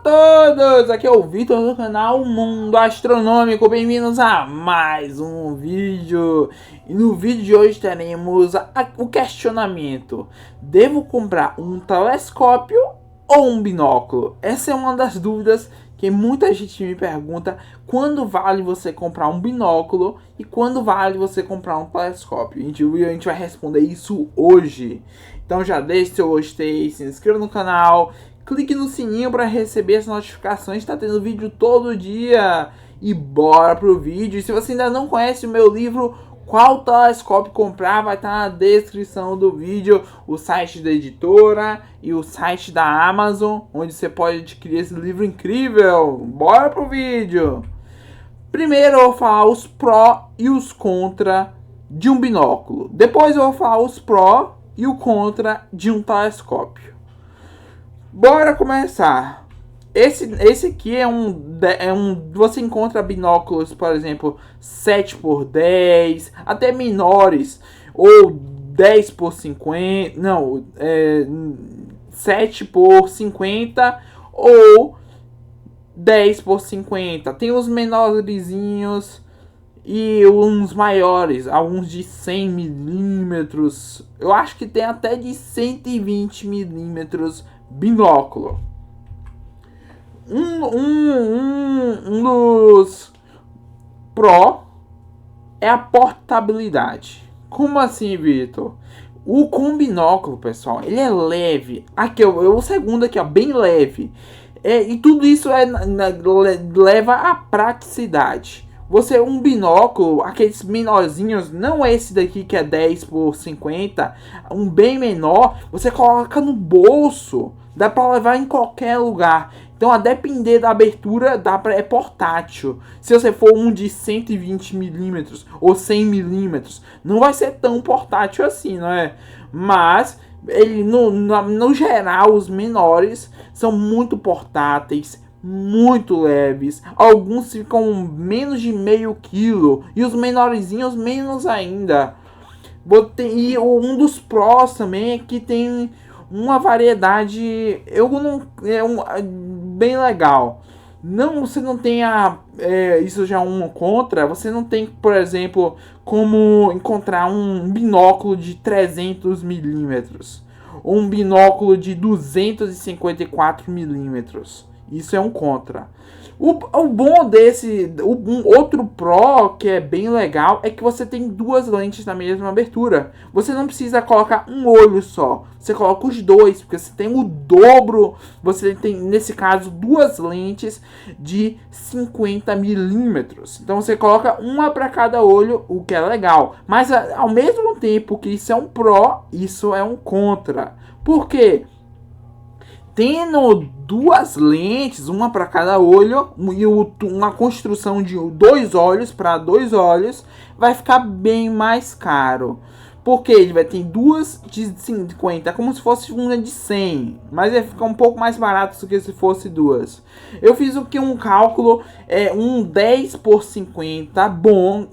todos! Aqui é o Vitor do canal Mundo Astronômico. Bem-vindos a mais um vídeo. E no vídeo de hoje teremos o questionamento: devo comprar um telescópio ou um binóculo? Essa é uma das dúvidas que muita gente me pergunta: quando vale você comprar um binóculo e quando vale você comprar um telescópio? A gente vai responder isso hoje. Então já deixe seu gostei, se inscreva no canal, clique no sininho para receber as notificações. Está tendo vídeo todo dia. E bora pro vídeo. E se você ainda não conhece o meu livro Qual Telescópio Comprar, vai estar na descrição do vídeo o site da editora e o site da Amazon, onde você pode adquirir esse livro incrível. Bora pro vídeo. Primeiro eu vou falar os pró e os contra de um binóculo. Depois eu vou falar os pró e o contra de um telescópio. Bora começar. Esse aqui é um. Você encontra binóculos, por exemplo, 7x10, até menores, ou 10x50, não, 7x50 ou 10x50. Tem os menorzinhos e uns maiores, alguns de 100 milímetros. Eu acho que tem até de 120 milímetros binóculo. Um dos pró é a portabilidade. Como assim, Vitor? Com binóculo, pessoal, ele é leve. Aqui, o segundo aqui, ó, bem leve. E tudo isso leva à praticidade. Você, um binóculo, aqueles menorzinhos, não esse daqui que é 10x50, um bem menor, você coloca no bolso, dá para levar em qualquer lugar. Então, a depender da abertura, é portátil. Se você for um de 120 milímetros ou 100 milímetros, não vai ser tão portátil assim, não é? Mas, ele, no geral, os menores são muito portáteis, muito leves. Alguns ficam menos de meio quilo e os menorzinhos menos ainda. E um dos prós também é que tem uma variedade bem legal. Você não tem isso já é um contra. Você não tem, por exemplo, como encontrar um binóculo de 300 milímetros ou um binóculo de 254 milímetros. Isso é um contra. O bom outro pró que é bem legal é que você tem duas lentes na mesma abertura. Você não precisa colocar um olho só, você coloca os dois, porque você tem o dobro. Você tem, nesse caso, duas lentes de 50 milímetros. Então você coloca uma para cada olho, o que é legal. Mas ao mesmo tempo que isso é um pró, isso é um contra. Por quê? Tendo duas lentes, uma para cada olho, e uma construção de dois olhos para dois olhos, vai ficar bem mais caro. Porque ele vai ter duas de 50, como se fosse uma de 100. Mas vai ficar um pouco mais barato do que se fosse duas. Eu fiz um cálculo, um 10x50 bom,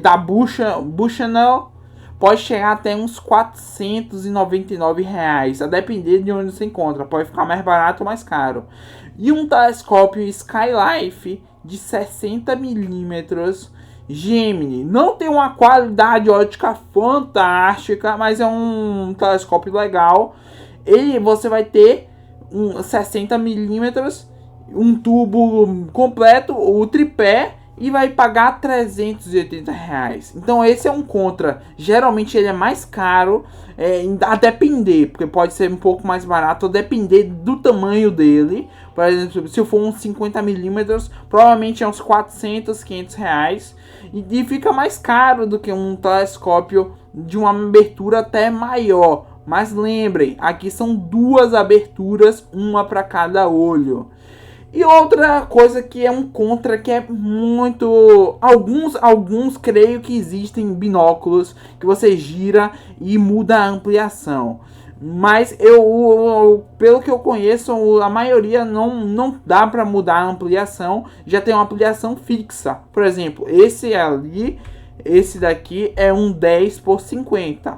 da Bushnell. Pode chegar até uns R$499, a depender de onde você encontra. Pode ficar mais barato ou mais caro. E um telescópio Skylife de 60 milímetros Gemini. Não tem uma qualidade óptica fantástica, mas é um telescópio legal. Você vai ter 60 milímetros, um tubo completo, o tripé, e vai pagar R$380. Então esse é um contra. Geralmente ele é mais caro, a depender, porque pode ser um pouco mais barato, a depender do tamanho dele. Por exemplo, se for uns 50 milímetros, provavelmente é uns R$400, R$500. E fica mais caro do que um telescópio de uma abertura até maior. Mas lembrem, aqui são duas aberturas, uma para cada olho. E outra coisa que é um contra, que é muito... Alguns creio que existem binóculos que você gira e muda a ampliação. Mas pelo que eu conheço, a maioria não dá para mudar a ampliação. Já tem uma ampliação fixa. Por exemplo, esse daqui é um 10x50.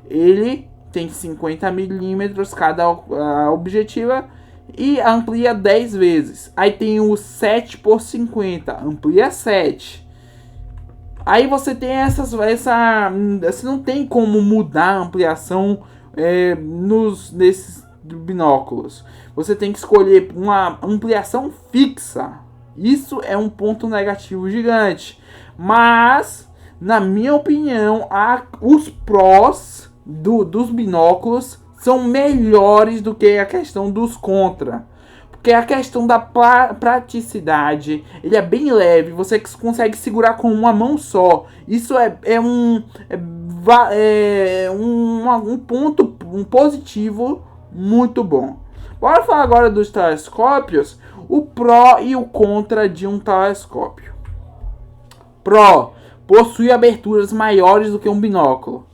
Ele tem 50 milímetros cada objetiva. e amplia 10 vezes. Aí tem o 7 por 50, amplia 7. Aí você tem você não tem como mudar a ampliação nesses binóculos. Você tem que escolher uma ampliação fixa. Isso é um ponto negativo gigante. Mas, na minha opinião, os prós dos binóculos são melhores do que a questão dos contra. Porque a questão da praticidade, ele é bem leve, você consegue segurar com uma mão só. Isso um ponto positivo muito bom. Bora falar agora dos telescópios, o pró e o contra de um telescópio. Pró, possui aberturas maiores do que um binóculo.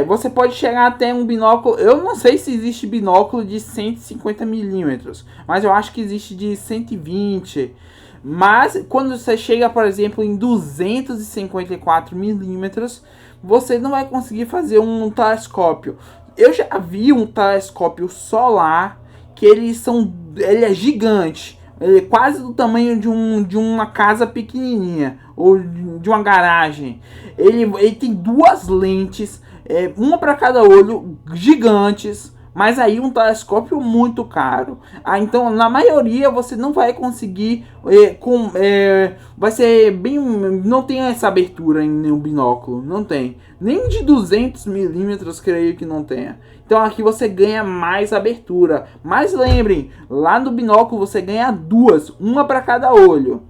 Você pode chegar até um binóculo. Eu não sei se existe binóculo de 150 milímetros, mas eu acho que existe de 120. Mas quando você chega, por exemplo, em 254 milímetros, você não vai conseguir fazer um telescópio. Eu já vi um telescópio solar que ele é gigante. Ele é quase do tamanho de uma casa pequenininha ou de uma garagem. Ele tem duas lentes, uma para cada olho, gigantes, mas aí um telescópio muito caro. Então, na maioria, você não vai conseguir, vai ser bem, não tem essa abertura em nenhum binóculo, não tem. Nem de 200 milímetros, creio que não tenha. Então aqui você ganha mais abertura. Mas lembrem, lá no binóculo você ganha duas, uma para cada olho.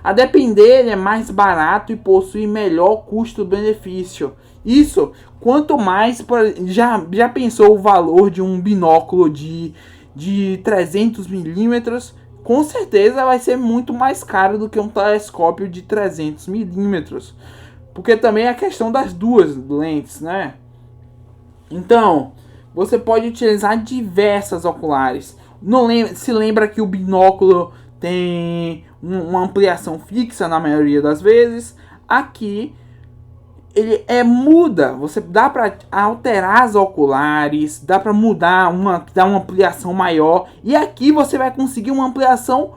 A depender, ele é mais barato e possui melhor custo-benefício. Isso, quanto mais... Já pensou o valor de um binóculo de 300 milímetros? Com certeza vai ser muito mais caro do que um telescópio de 300 milímetros. Porque também é a questão das duas lentes, né? Então, você pode utilizar diversas oculares. Se lembra que o binóculo tem uma ampliação fixa na maioria das vezes. Aqui ele muda, você dá para alterar as oculares, dá para mudar, dar uma ampliação maior, e aqui você vai conseguir uma ampliação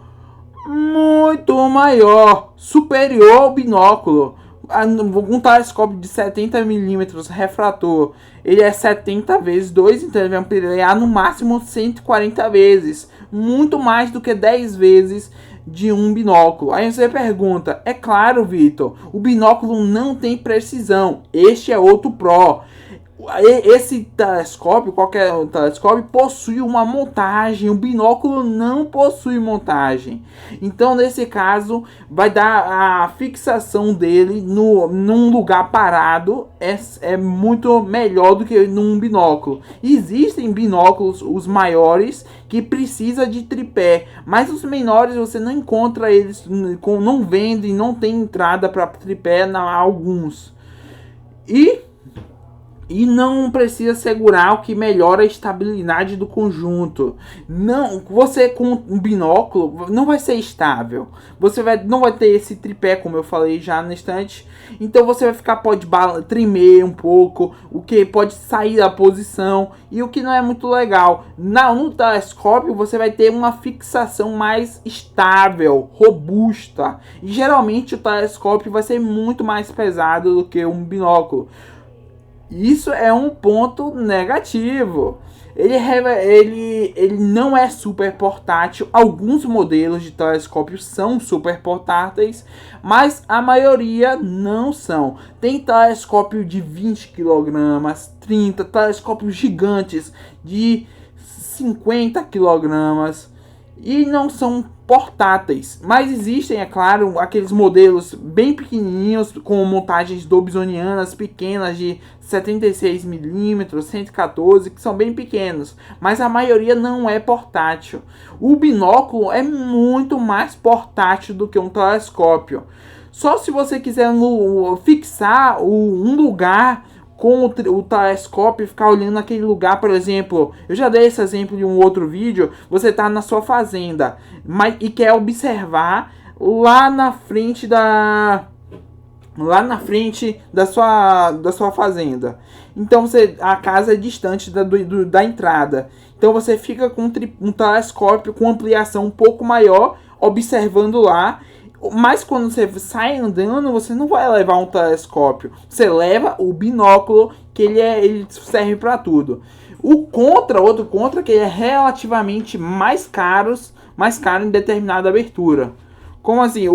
muito maior, superior ao binóculo. Um telescópio de 70 milímetros refrator, ele é 70 vezes 2, então ele vai ampliar no máximo 140 vezes, muito mais do que 10 vezes de um binóculo. Aí você pergunta, é claro, Vitor, o binóculo não tem precisão, este é outro pró. Esse telescópio, qualquer telescópio, possui uma montagem. O binóculo não possui montagem. Então, nesse caso, vai dar a fixação dele num lugar parado. É muito melhor do que num binóculo. Existem binóculos, os maiores, que precisa de tripé. Mas os menores você não encontra eles, não vendem, não tem entrada para tripé alguns. E não precisa segurar, o que melhora a estabilidade do conjunto. Não, você com um binóculo não vai ser estável. Você não vai ter esse tripé, como eu falei já no instante. Então você pode tremer um pouco, o que pode sair da posição, e o que não é muito legal. No telescópio você vai ter uma fixação mais estável, robusta. E geralmente o telescópio vai ser muito mais pesado do que um binóculo. Isso é um ponto negativo. Ele não é super portátil. Alguns modelos de telescópio são super portáteis, mas a maioria não são. Tem telescópio de 20 kg, 30, telescópios gigantes de 50 kg e não são portáteis, mas existem, é claro, aqueles modelos bem pequenininhos com montagens dobsonianas pequenas de 76 mm, 114, que são bem pequenos, mas a maioria não é portátil. O binóculo é muito mais portátil do que um telescópio. Só se você quiser fixar um lugar com o telescópio e ficar olhando aquele lugar, por exemplo, eu já dei esse exemplo em um outro vídeo. Você está na sua fazenda e quer observar lá na frente da sua fazenda. Então a casa é distante da entrada. Então você fica com um telescópio com ampliação um pouco maior, observando lá. Mas quando você sai andando, você não vai levar um telescópio. Você leva o binóculo, que ele serve para tudo. Outro contra, que ele é relativamente mais caro em determinada abertura. Como assim?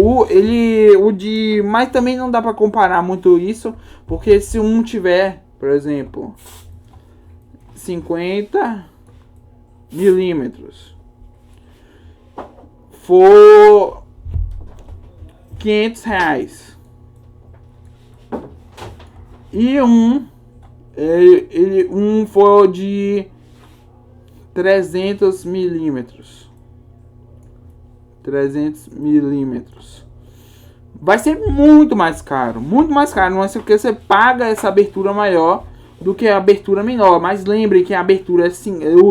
Mas também não dá para comparar muito isso, porque se um tiver, por exemplo, 50 milímetros, for R$500, e um for de 300 milímetros, vai ser muito mais caro, não é porque você paga essa abertura maior do que a abertura menor. Mas lembre que a abertura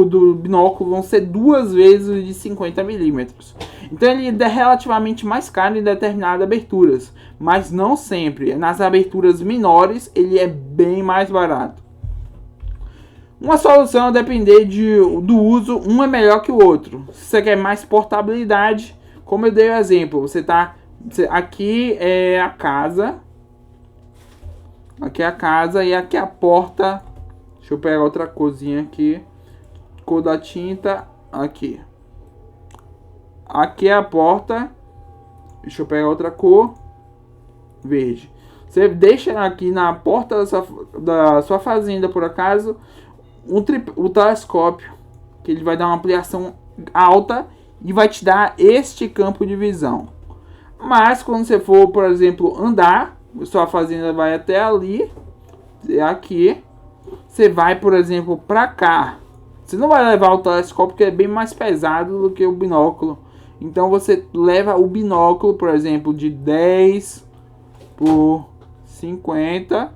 do binóculo vão ser 2 vezes de 50 milímetros. Então ele é relativamente mais caro em determinadas aberturas, mas não sempre. Nas aberturas menores ele é bem mais barato. Uma solução é depender do uso, um é melhor que o outro. Se você quer mais portabilidade, como eu dei o exemplo, aqui é a casa. Aqui é a casa e aqui é a porta. Deixa eu pegar outra corzinha aqui. Cor da tinta. Aqui. Aqui é a porta. Deixa eu pegar outra cor. Verde. Você deixa aqui na porta da sua fazenda, por acaso, o telescópio. Que ele vai dar uma ampliação alta e vai te dar este campo de visão. Mas quando você for, por exemplo, andar, sua fazenda vai até ali, aqui, você vai, por exemplo, para cá. Você não vai levar o telescópio, que é bem mais pesado do que o binóculo. Então você leva o binóculo, por exemplo, de 10 por 50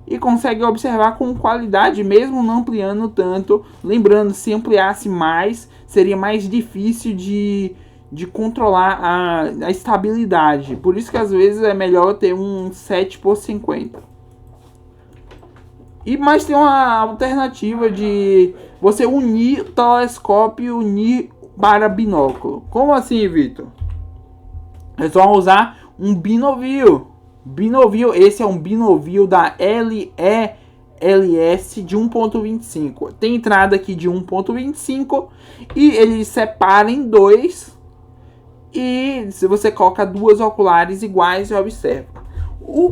e consegue observar com qualidade, mesmo não ampliando tanto. Lembrando, se ampliasse mais, seria mais difícil de controlar a estabilidade. Por isso que às vezes é melhor ter um 7 por 50. Mas tem uma alternativa de você unir o telescópio e unir para binóculo. Como assim, Vitor? É só usar um binoview. Esse é um binoview da LELS de 1.25. Tem entrada aqui de 1.25 e ele separa em 2. E se você coloca 2 oculares iguais e observa.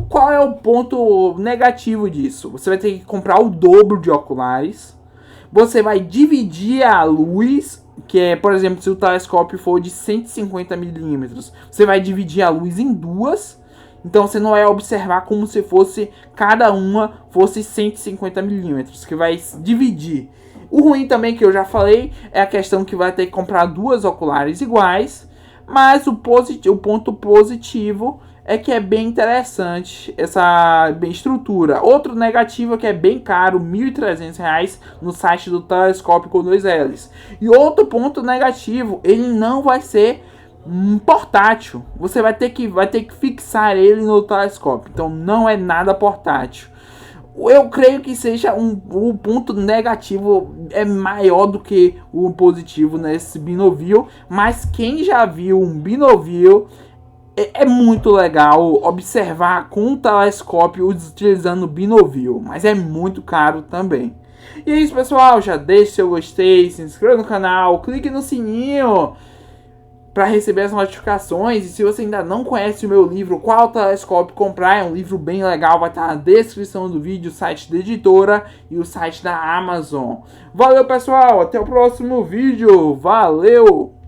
Qual é o ponto negativo disso? Você vai ter que comprar o dobro de oculares. Você vai dividir a luz, que é, por exemplo, se o telescópio for de 150 milímetros, você vai dividir a luz em 2. Então você não vai observar como se fosse cada uma fosse 150 milímetros, que vai dividir. O ruim também, que eu já falei, é a questão que vai ter que comprar 2 oculares iguais. Mas o ponto positivo é que é bem interessante essa estrutura. Outro negativo é que é bem caro, R$ 1.300 no site do telescópio com 2 L's. E outro ponto negativo, ele não vai ser portátil. Você vai ter que fixar ele no telescópio. Então não é nada portátil. Eu creio que seja o ponto negativo é maior do que o positivo nesse binoview, mas quem já viu um binoview, é muito legal observar com o telescópio utilizando binoview, mas é muito caro também. E é isso, pessoal, já deixe seu gostei, se inscreva no canal, clique no sininho para receber as notificações. E se você ainda não conhece o meu livro Qual Telescópio Comprar, é um livro bem legal, vai estar na descrição do vídeo, o site da editora e o site da Amazon. Valeu, pessoal, até o próximo vídeo, valeu!